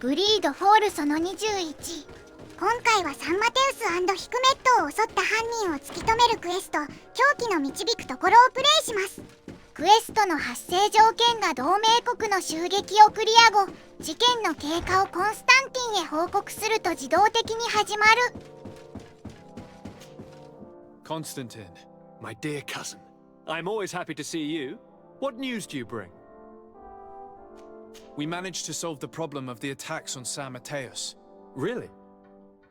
グリードフォールその21。今回はサンマテウス&ヒクメットを襲った犯人を突き止めるクエスト、狂気の導くところをプレイします。クエストの発生条件が同盟国の襲撃をクリア後、事件の経過をコンスタンティンへ報告すると自動的に始まる。Constantine, my dear cousin, I'm always happy to see you. What news do you bring? We managed to solve the problem of the attacks on San Mateus. Really?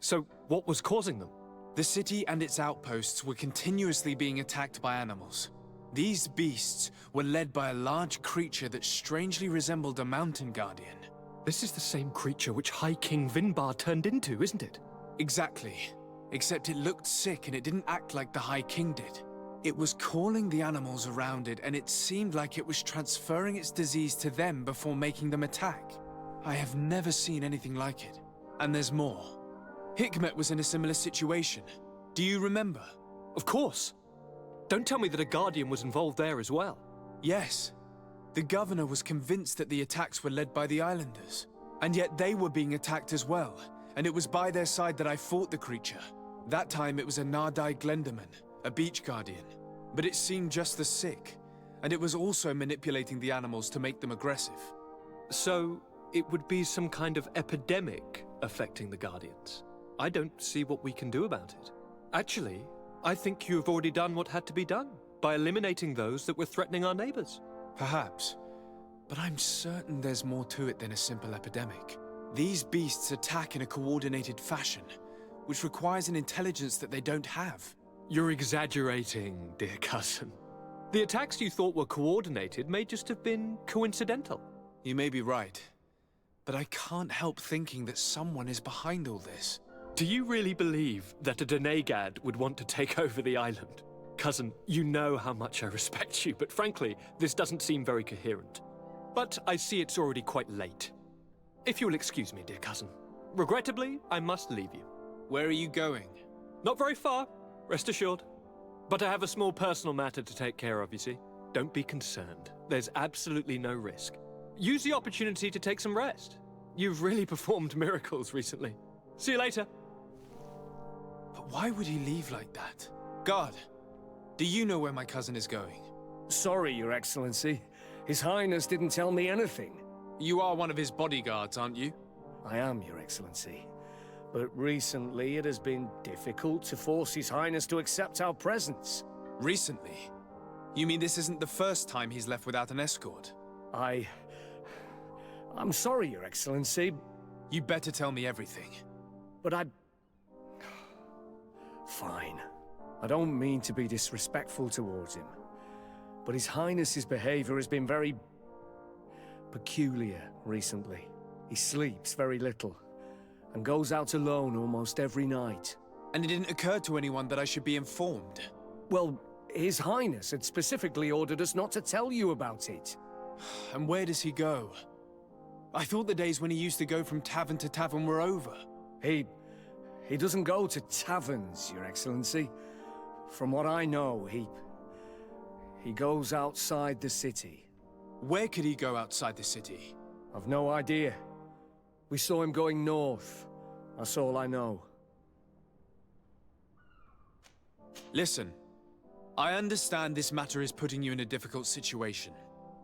So, what was causing them? The city and its outposts were continuously being attacked by animals. These beasts were led by a large creature that strangely resembled a mountain guardian. This is the same creature which High King Vinbar turned into, isn't it? Exactly. Except it looked sick and it didn't act like the High King did. It was calling the animals around it, and it seemed like it was transferring its disease to them before making them attack. I have never seen anything like it. And there's more. Hikmet was in a similar situation. Do you remember? Of course. Don't tell me that a guardian was involved there as well. Yes. The governor was convinced that the attacks were led by the islanders. And yet they were being attacked as well. And it was by their side that I fought the creature. That time it was a Nardai Glenderman, a beach guardian. But it seemed just as sick. And it was also manipulating the animals to make them aggressive. So, it would be some kind of epidemic affecting the guardians. I don't see what we can do about it. Actually, I think you have already done what had to be done, by eliminating those that were threatening our neighbors. Perhaps. But I'm certain there's more to it than a simple epidemic. These beasts attack in a coordinated fashion, which requires an intelligence that they don't have. You're exaggerating, dear cousin. The attacks you thought were coordinated may just have been coincidental. You may be right, but I can't help thinking that someone is behind all this. Do you really believe that a Denegad would want to take over the island? Cousin, you know how much I respect you, but frankly, this doesn't seem very coherent. But I see it's already quite late. If you'll excuse me, dear cousin. Regrettably, I must leave you. Where are you going? Not very far, rest assured. But I have a small personal matter to take care of, you see. Don't be concerned. There's absolutely no risk. Use the opportunity to take some rest. You've really performed miracles recently. See you later. But why would he leave like that? Guard, do you know where my cousin is going? Sorry, Your Excellency. His Highness didn't tell me anything. You are one of his bodyguards, aren't you? I am, Your Excellency. But recently it has been difficult to force His Highness to accept our presence. Recently? You mean this isn't the first time he's left without an escort? I'm sorry, Your Excellency. You better tell me everything. But Fine. I don't mean to be disrespectful towards him. But His Highness's behavior has been very peculiar recently. He sleeps very little, and goes out alone almost every night. And it didn't occur to anyone that I should be informed? Well, His Highness had specifically ordered us not to tell you about it. And where does he go? I thought the days when he used to go from tavern to tavern were over. He doesn't go to taverns, Your Excellency. From what I know, he goes outside the city. Where could he go outside the city? I've no idea. We saw him going north. That's all I know. Listen, I understand this matter is putting you in a difficult situation.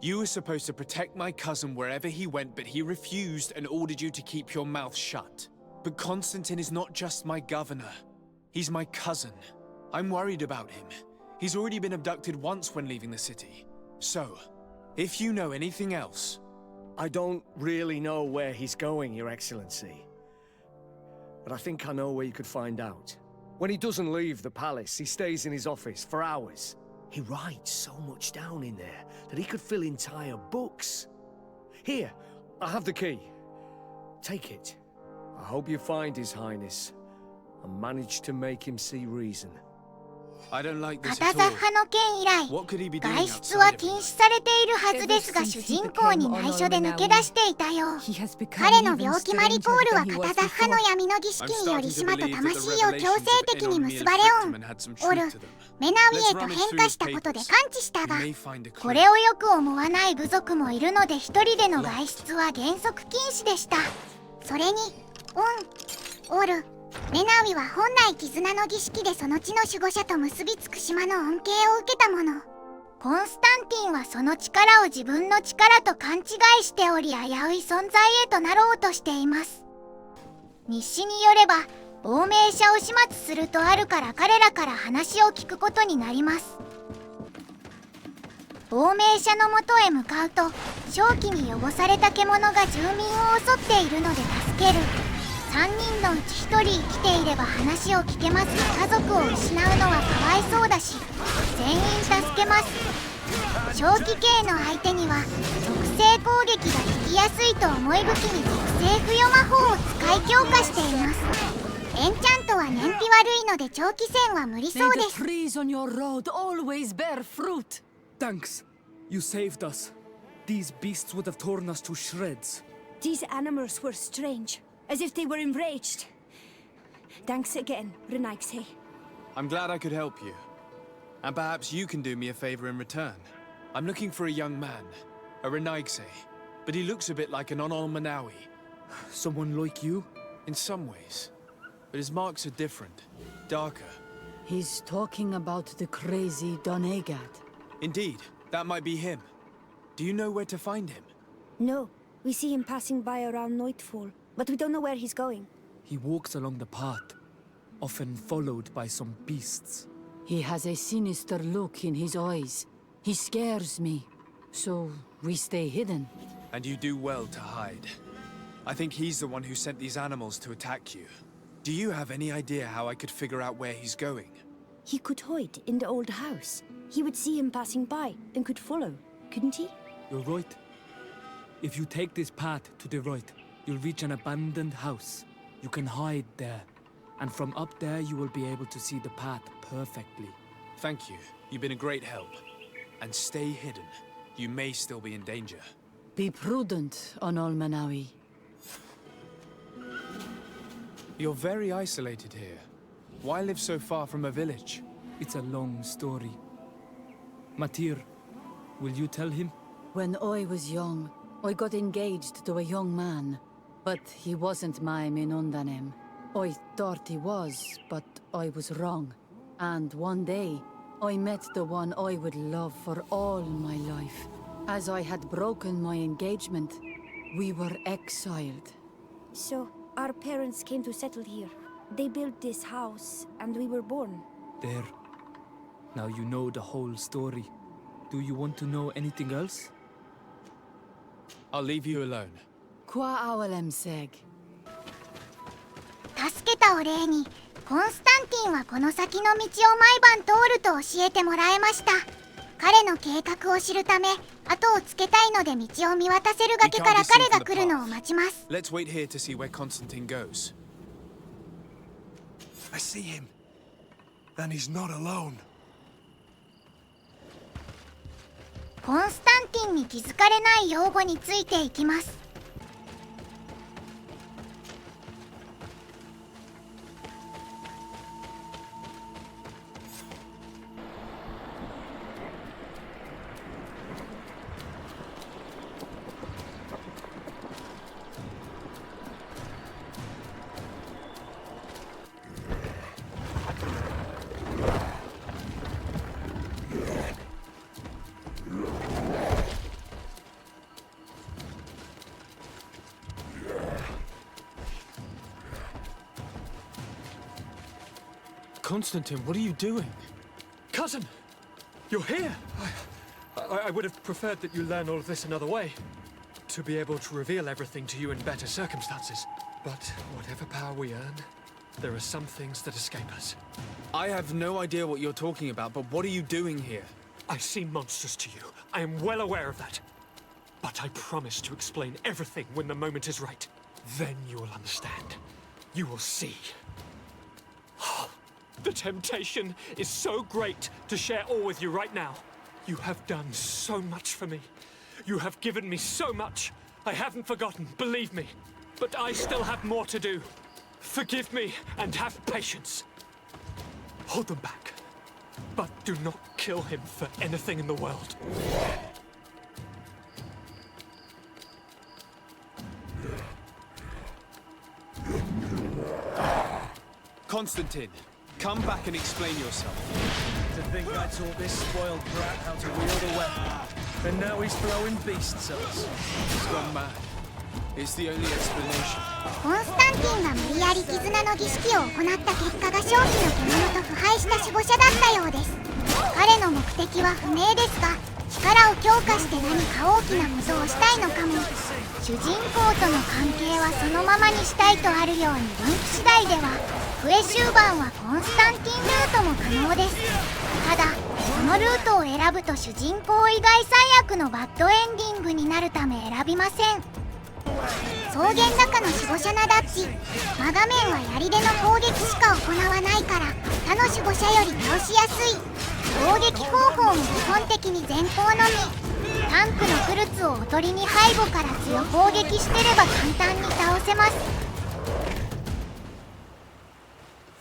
You were supposed to protect my cousin wherever he went, but he refused and ordered you to keep your mouth shut. But Constantine is not just my governor. He's my cousin. I'm worried about him. He's already been abducted once when leaving the city. So, if you know anything else... I don't really know where he's going, Your Excellency. But I think I know where you could find out. When he doesn't leave the palace, he stays in his office for hours. He writes so much down in there that he could fill entire books. Here, I have the key. Take it. I hope you find His Highness and manage to make him see reason. I don't like this カタザ at ッハの件以来、 all. What could he be doing 外出は outside 禁 of 止されているはずですが、主人公に内緒で抜け出していたよう。彼の病気マリコールはカタザッハの闇の儀式により島と魂を強制的に結ばれおるメナウィへと変化したことで感知したが、これをよく思わない部族もいるので、一人での外出は原則禁止でした。それにオルレナウィは本来絆の儀式でその地の守護者と結びつく島の恩恵を受けたもの。コンスタンティンはその力を自分の力と勘違いしており、危うい存在へとなろうとしています。日誌によれば亡命者を始末するとあるから彼らから話を聞くことになります。亡命者のもとへ向かうと、瘴気に汚された獣が住民を襲っているので助ける。3人のうち1人生きていれば話を聞けますが、家族を失うのはかわいそうだし、全員助けます。瘴気系の相手には属性攻撃が効きやすいと思い武器に属性付与魔法を使い強化しています。エンチャントは燃費悪いので長期戦は無理そうです。 Thanks. You saved us. These beasts would have torn us to shreds. These animals were strange, as if they were enraged. Thanks again, Renaigse. I'm glad I could help you. And perhaps you can do me a favor in return. I'm looking for a young man, a Renaigse, but he looks a bit like an Onol Manawi. Someone like you? In some ways. But his marks are different, darker. He's talking about the crazy Donegat. Indeed, that might be him. Do you know where to find him? No, we see him passing by around nightfall, but we don't know where he's going. He walks along the path, often followed by some beasts. He has a sinister look in his eyes. He scares me. So we stay hidden. And you do well to hide. I think he's the one who sent these animals to attack you. Do you have any idea how I could figure out where he's going? He could hide in the old house. He would see him passing by and could follow, couldn't he? You're right. If you take this path to the right, you'll reach an abandoned house. You can hide there. And from up there, you will be able to see the path perfectly. Thank you. You've been a great help. And stay hidden. You may still be in danger. Be prudent, Onol Manawi. You're very isolated here. Why live so far from a village? It's a long story. Matir, will you tell him? When I was young, I got engaged to a young man. But he wasn't my Minundanem. I thought he was, but I was wrong. And one day, I met the one I would love for all my life. As I had broken my engagement, we were exiled. So, our parents came to settle here. They built this house, and we were born. There. Now you know the whole story. Do you want to know anything else? I'll leave you alone. Qua awalem seg. 助けたお礼にコンスタンティンはこの先の道を毎晩通ると教えてもらえました。彼の計画を知るため後をつけたいので道を見渡せる崖から彼が来るのを待ちます。 Let's wait here to see where Constantine goes. I see him. And he's not alone. コンスタンティンに気づかれない用語についていきます。Constantine, what are you doing? Cousin! You're here! I would have preferred that you learn all of this another way. To be able to reveal everything to you in better circumstances. But whatever power we earn, there are some things that escape us. I have no idea what you're talking about, but what are you doing here? I seem monstrous to you. I am well aware of that. But I promise to explain everything when the moment is right. Then you will understand. You will see. The temptation is so great to share all with you right now. You have done so much for me. You have given me so much. I haven't forgotten, believe me. But I still have more to do. Forgive me and have patience. Hold them back. But do not kill him for anything in the world. Constantine, come back and explain yourself. To think I taught this spoiled brat how to wield a weapon, and now he's throwing beasts at us. He's gone mad. It's the only explanation. コンスタンティンが無理やり絆の儀式を行った結果が正気の獣と腐敗した守護者だったようです。彼の目的は不明ですが、力を強化して何か大きなことをしたいのかも。主人公との関係はそのままにしたいとあるようにリンク次第ではクエ終盤はコンスタンティンルートも可能です。ただこのルートを選ぶと主人公以外最悪のバッドエンディングになるため選びません。草原中の守護者なダッチ、マガメンは槍での攻撃しか行わないから他の守護者より倒しやすい。攻撃方法も基本的に前方のみ。タンクのクルツをおとりに背後から強攻撃してれば簡単に倒せます。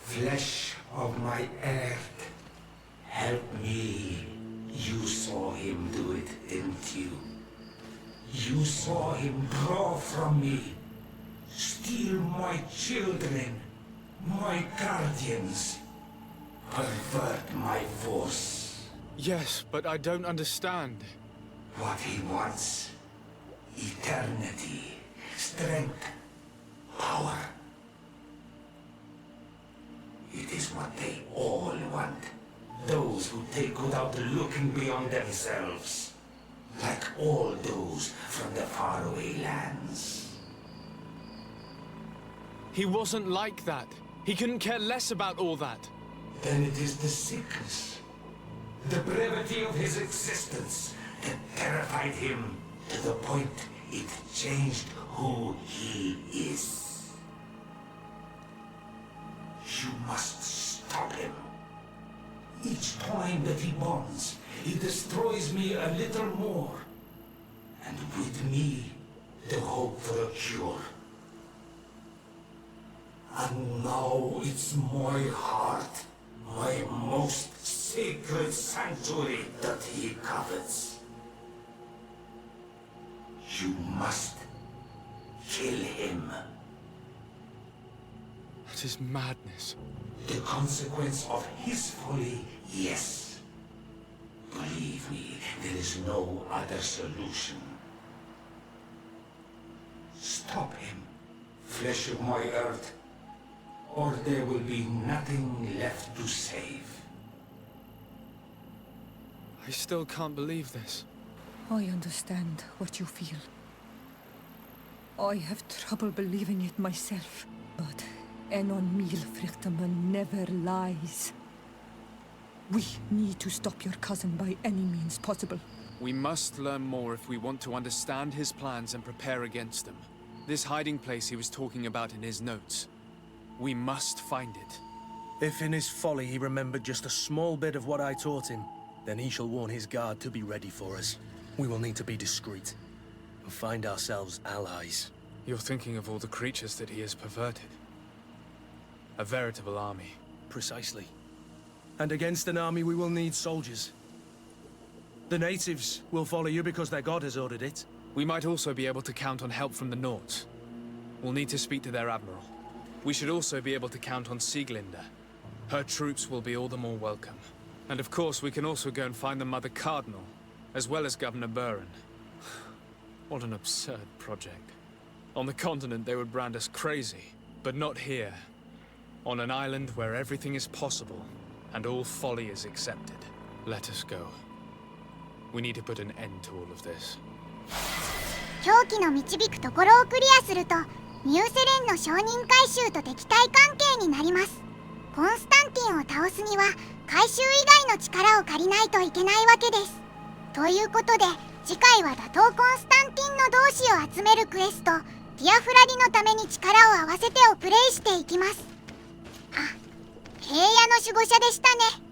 Flesh of my earth, help me. You saw him do it, didn't you? You saw him draw from me, steal my children, my guardians, pervert my force. Yes, but I don't understand. What he wants, eternity, strength, power. It is what they all want. Those who take without looking beyond themselves. Like all those from the faraway lands. He wasn't like that. He couldn't care less about all that. Then it is the sickness, the brevity of his existence that terrified him to the point it changed who he is. You must stop him. Each time that he bonds, he destroys me a little more. And with me, the hope for a cure. And now it's my heart, my most sacred sanctuary that he covets. You must kill him. That is madness. The consequence of his folly, yes. Believe me, there is no other solution. Stop him, flesh of my earth, or there will be nothing left to save. I still can't believe this. I understand what you feel. I have trouble believing it myself, but Enon Milfrichtaman never lies. We need to stop your cousin by any means possible. We must learn more if we want to understand his plans and prepare against them. This hiding place he was talking about in his notes. We must find it. If in his folly he remembered just a small bit of what I taught him, then he shall warn his guard to be ready for us. We will need to be discreet and find ourselves allies. You're thinking of all the creatures that he has perverted. A veritable army. Precisely. And against an army we will need soldiers. The natives will follow you because their god has ordered it. We might also be able to count on help from the Nords. We'll need to speak to their admiral. We should also be able to count on Sieglinde. Her troops will be all the more welcome. And of course we can also go and find the Mother Cardinal, as well as Governor Buren. What an absurd project. On the continent they would brand us crazy, but not here. On an island where everything is possible, and all folly is accepted. Let us go. We need to put an end to all of this. 狂気の導くところをクリアするとニューセレンの証人回収と敵対関係になります。コンスタンティンを倒すには回収以外の力を借りないといけないわけです。ということで次回は打倒コンスタンティンの同志を集めるクエストティアフラディのために力を合わせてをプレイしていきます。あ、平野の守護者でしたね。